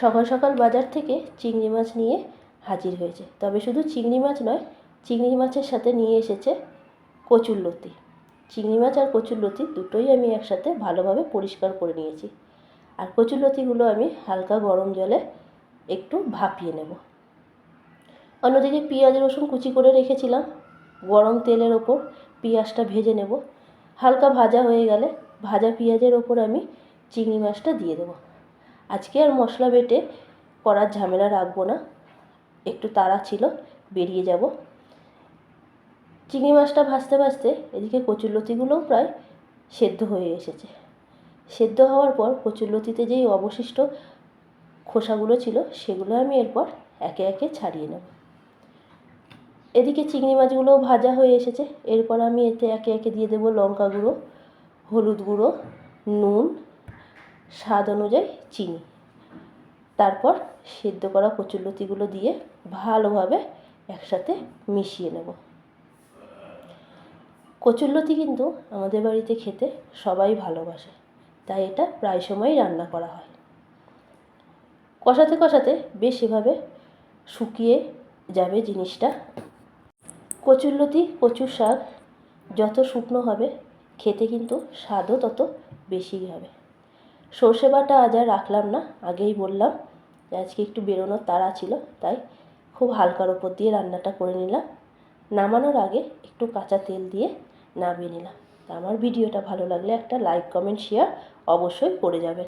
সকাল সকাল বাজার থেকে চিংড়ি মাছ নিয়ে হাজির হয়েছে। তবে শুধু চিংড়ি মাছ নয়, চিংড়ি মাছের সাথে নিয়ে এসেছে কচুরলতি। চিংড়ি মাছ আর কচুরলতি দুটোই আমি একসাথে ভালোভাবে পরিষ্কার করে নিয়েছি। আর কচুরলতিগুলো আমি হালকা গরম জলে একটু ভাপিয়ে নেব। অন্যদিকে পেঁয়াজ রসুন কুচি করে রেখেছিলাম। গরম তেলের ওপর পেঁয়াজটা ভেজে নেব। হালকা ভাজা হয়ে গেলে ভাজা পেঁয়াজের ওপর আমি চিংড়ি মাছটা দিয়ে দেবো। আজকে আর মশলা বেটে করার ঝামেলা রাখবো না, একটু তাড়া ছিল, বেরিয়ে যাব। চিংড়ি মাছটা ভাজতে ভাজতে এদিকে কচুরলতিগুলোও প্রায় সেদ্ধ হয়ে এসেছে। সেদ্ধ হওয়ার পর কচুরলতিতে যেই অবশিষ্ট খোসাগুলো ছিল সেগুলো আমি এরপর একে একে ছাড়িয়ে নেব। এদিকে চিংড়ি মাছগুলোও ভাজা হয়ে এসেছে। এরপর আমি এতে একে একে দিয়ে দেবো লঙ্কা গুঁড়ো, হলুদ গুঁড়ো, নুন, স্বাদ অনুযায়ী চিনি। তারপর সেদ্ধ করা কচুরলতিগুলো দিয়ে ভালোভাবে একসাথে মিশিয়ে নেব। কচুরলতি কিন্তু আমাদের বাড়িতে খেতে সবাই ভালোবাসে, তাই এটা প্রায় সময়ই রান্না করা হয়। কষাতে কষাতে বেশ এভাবে শুকিয়ে যাবে জিনিসটা। কচুরলতি, কচুর শাক যত শুকনো হবে খেতে কিন্তু স্বাদও তত বেশিই হবে। সর্ষে বাটা আজ আর রাখলাম না, আগেই বললাম যে আজকে একটু বেরোনোর তাড়া ছিল, তাই খুব হালকার ওপর দিয়ে রান্নাটা করে নিলাম। নামানোর আগে একটু কাঁচা তেল দিয়ে নামিয়ে নিলাম। আমার ভিডিওটা ভালো লাগলে একটা লাইক, কমেন্ট, শেয়ার অবশ্যই করে যাবেন।